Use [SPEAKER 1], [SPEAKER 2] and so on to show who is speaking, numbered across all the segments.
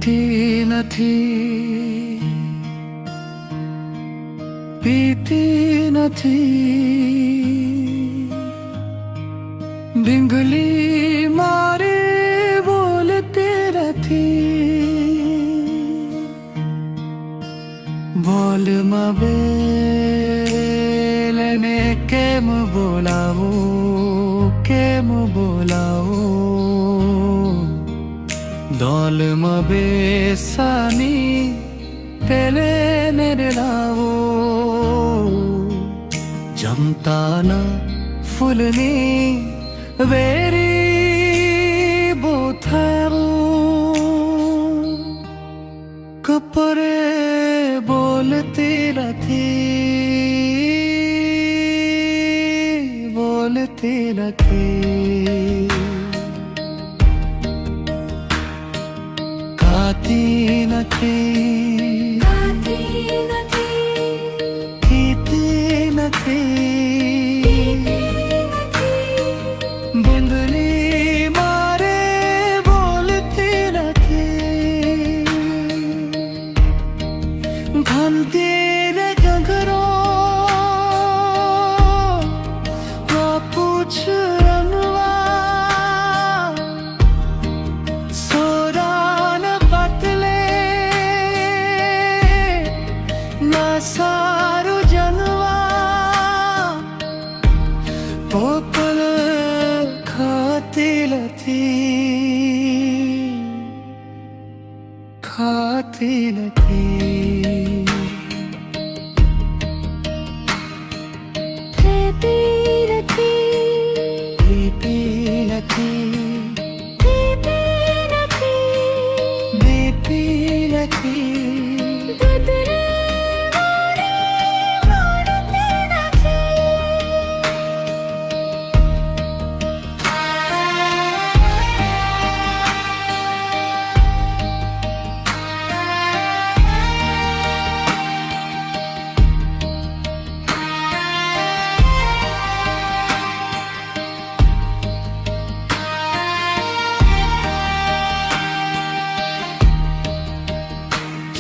[SPEAKER 1] ખાતી નથી, પીતી નથી, ઢીંગલી મારે બોલતી નથી, બોલમાં બેલને કેમ બોલાવું, કેમ બોલાવું, દોલમાં બેસાની પેલે નેરલાવો, જમતાના ફૂલની વેરી બોથારું, કપરે બોલતી નથી, બોલતી નથી, ખાતી નથી, પીતી નથી, બુંદલી મારે બોલતી નથી, ઘંટી ને ઘઘરો પૂછ રંગવા, સોરાન પતલે ના સારું જનવા, પોપલ ખાતી નથી, ખાતી નથી, પીતી નથી, બીતી નથી,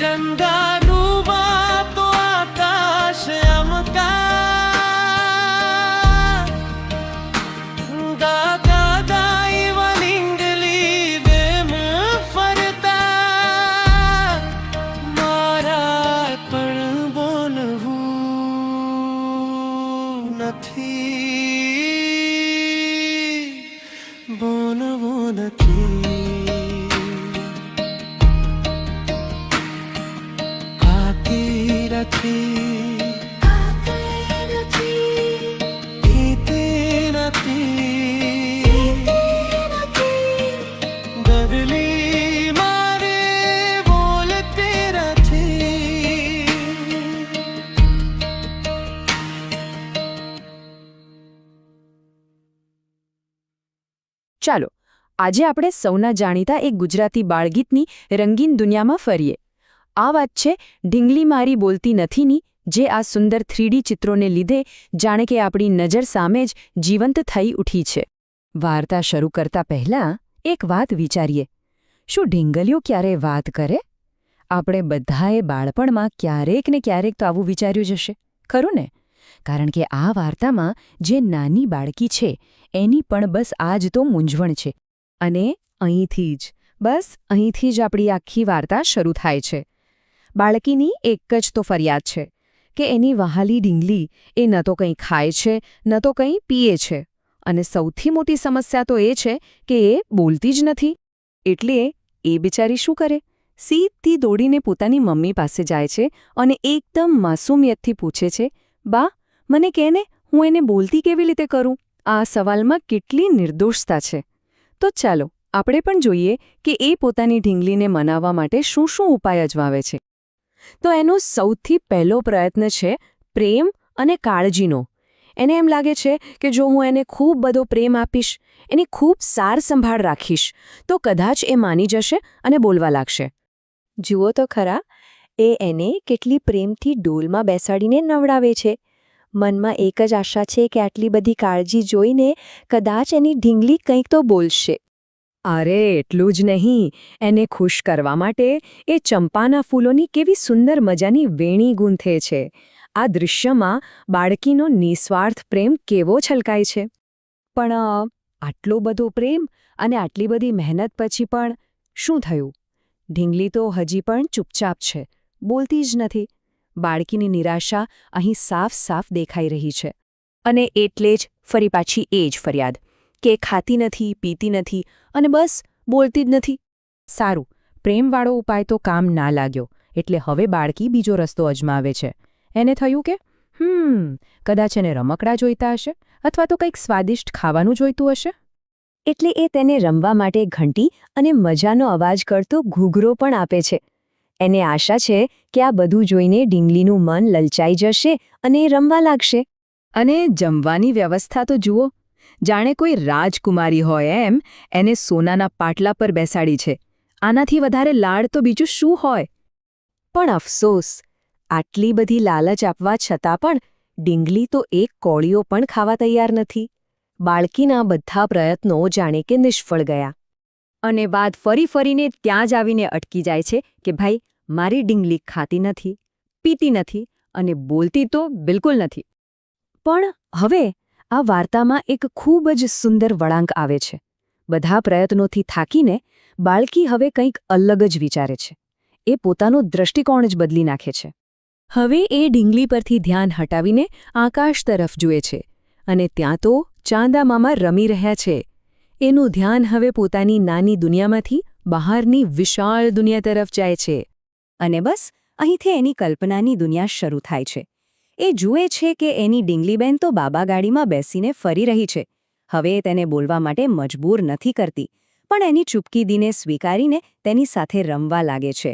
[SPEAKER 1] ચંદાનું તો આકાશ અમકા, દાદા દાઈ વલિંગલી બેમ ફરતા, મારા પણ બોલવું નથી, બોલવું નથી, પીતી નથી, બદલી મારે બોલતી નથી.
[SPEAKER 2] ચાલો આજે આપણે સૌના જાણીતા એક ગુજરાતી બાળગીતની રંગીન દુનિયામાં ફરીએ. આ વાત છે ઢીંગલી મારી બોલતી નથીની, જે આ સુંદર 3D ચિત્રોને લીધે જાણે કે આપણી નજર સામે જ જીવંત થઈ ઉઠી છે. વાર્તા શરૂ કરતા પહેલાં એક વાત વિચારીએ, શું ઢીંગલીઓ ક્યારે વાત કરે? આપણે બધાએ બાળપણમાં ક્યારેક ને ક્યારેક તો આવું વિચાર્યું જ હશે, ખરું ને? કારણ કે આ વાર્તામાં જે નાની બાળકી છે એની પણ બસ આ જ તો મૂંઝવણ છે. અને અહીંથી જ આપણી આખી વાર્તા શરૂ થાય છે. બાળકીની એક જ તો ફરિયાદ છે કે એની વહાલી ઢીંગલી એ ન તો કંઈ ખાય છે ન તો કંઈ પીએ છે, અને સૌથી મોટી સમસ્યા તો એ છે કે એ બોલતી જ નથી. એટલે એ બિચારી શું કરે? સીધી દોડીને પોતાની મમ્મી પાસે જાય છે અને એકદમ માસૂમિયતથી પૂછે છે, બા મને કહે ને, હું એને બોલતી કેવી રીતે કરું? આ સવાલમાં કેટલી નિર્દોષતા છે. તો ચાલો આપણે પણ જોઈએ કે એ પોતાની ઢીંગલીને મનાવવા માટે શું શું ઉપાય અજમાવે છે. તો એનો સૌથી પહેલો પ્રયત્ન છે પ્રેમ અને કાળજીનો. એને એમ લાગે છે કે જો હું એને ખૂબ બધો પ્રેમ આપીશ, એની ખૂબ સાર સંભાળ રાખીશ, તો કદાચ એ માની જશે અને બોલવા લાગશે. જુઓ તો ખરા, એ એને કેટલી પ્રેમથી ડોલમાં બેસાડીને નવડાવે છે. મનમાં એક જ આશા છે કે આટલી બધી કાળજી જોઈને કદાચ એની ઢીંગલી કંઈક તો બોલશે. અરે એટલું જ નહીં, એને ખુશ કરવા માટે એ ચંપાના ફૂલોની કેવી સુંદર મજાની વેણી ગૂંથે છે. આ દૃશ્યમાં બાળકીનો નિસ્વાર્થ પ્રેમ કેવો છલકાય છે. પણ આટલો બધો પ્રેમ અને આટલી બધી મહેનત પછી પણ શું થયું? ઢીંગલી તો હજી પણ ચૂપચાપ છે, બોલતી જ નથી. બાળકીની નિરાશા અહીં સાફ સાફ દેખાઈ રહી છે. અને એટલે જ ફરી પાછી એ જ ફરિયાદ કે ખાતી નથી, પીતી નથી અને બસ બોલતી જ નથી. સારું, પ્રેમવાળો ઉપાય તો કામ ના લાગ્યો, એટલે હવે બાળકી બીજો રસ્તો અજમાવે છે. એને થયું કે કદાચ એને રમકડા જોઈતા હશે અથવા તો કંઈક સ્વાદિષ્ટ ખાવાનું જોઈતું હશે. એટલે એ તેને રમવા માટે ઘંટી અને મજાનો અવાજ કરતો ઘૂઘરો પણ આપે છે. એને આશા છે કે આ બધું જોઈને ઢીંગલીનું મન લલચાઈ જશે અને એ રમવા લાગશે. અને જમવાની વ્યવસ્થા તો જુઓ, જાણે કોઈ રાજકુમારી હોય એમ એને સોનાના પાટલા પર બેસાડી છે. આનાથી વધારે લાડ તો બીજું શું હોય? પણ અફસોસ, આટલી બધી લાલચ આપવા છતાં પણ ઢીંગલી તો એક કોળીઓ પણ ખાવા તૈયાર નથી. બાળકીના બધા પ્રયત્નો જાણે કે નિષ્ફળ ગયા. અને વાત ફરી ફરીને ત્યાં જ આવીને અટકી જાય છે કે ભાઈ, મારી ઢીંગલી ખાતી નથી, પીતી નથી અને બોલતી તો બિલકુલ નથી. પણ હવે આ વાર્તામાં એક ખૂબ જ સુંદર વળાંક આવે છે. બધા પ્રયત્નોથી થાકીને બાળકી હવે કંઈક અલગ જ વિચારે છે. એ પોતાનો દૃષ્ટિકોણ જ બદલી નાખે છે. હવે એ ઢીંગલી પરથી ધ્યાન હટાવીને આકાશ તરફ જુએ છે અને ત્યાં તો ચાંદા મામા રમી રહ્યા છે. એનું ધ્યાન હવે પોતાની નાની દુનિયામાંથી બહારની વિશાળ દુનિયા તરફ જાય છે. અને બસ અહીંથી એની કલ્પનાની દુનિયા શરૂ થાય છે. એ જુએ છે કે એની ઢીંગલીબેન તો બાબા ગાડીમાં બેસીને ફરી રહી છે. હવે એ તેને બોલવા માટે મજબૂર નથી કરતી, પણ એની ચૂપકીદીને સ્વીકારીને તેની સાથે રમવા લાગે છે.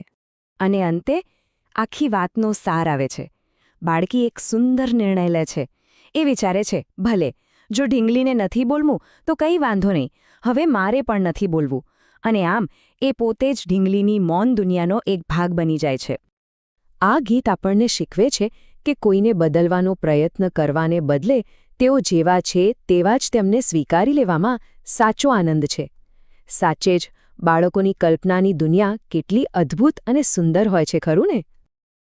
[SPEAKER 2] અને અંતે આખી વાતનો સાર આવે છે. બાળકી એક સુંદર નિર્ણય લે છે. એ વિચારે છે, ભલે જો ઢીંગલીને નથી બોલવું તો કંઈ વાંધો નહીં, હવે મારે પણ નથી બોલવું. અને આમ એ પોતે જ ઢીંગલીની મૌન દુનિયાનો એક ભાગ બની જાય છે. આ ગીત આપણને શીખવે છે કે કોઈને બદલવાનો પ્રયત્ન કરવાને બદલે તેઓ જેવા છે તેવા જ તેમને સ્વીકારી લેવામાં સાચો આનંદ છે. સાચે જ બાળકોની કલ્પનાની દુનિયા કેટલી અદ્ભુત અને સુંદર હોય છે, ખરું ને?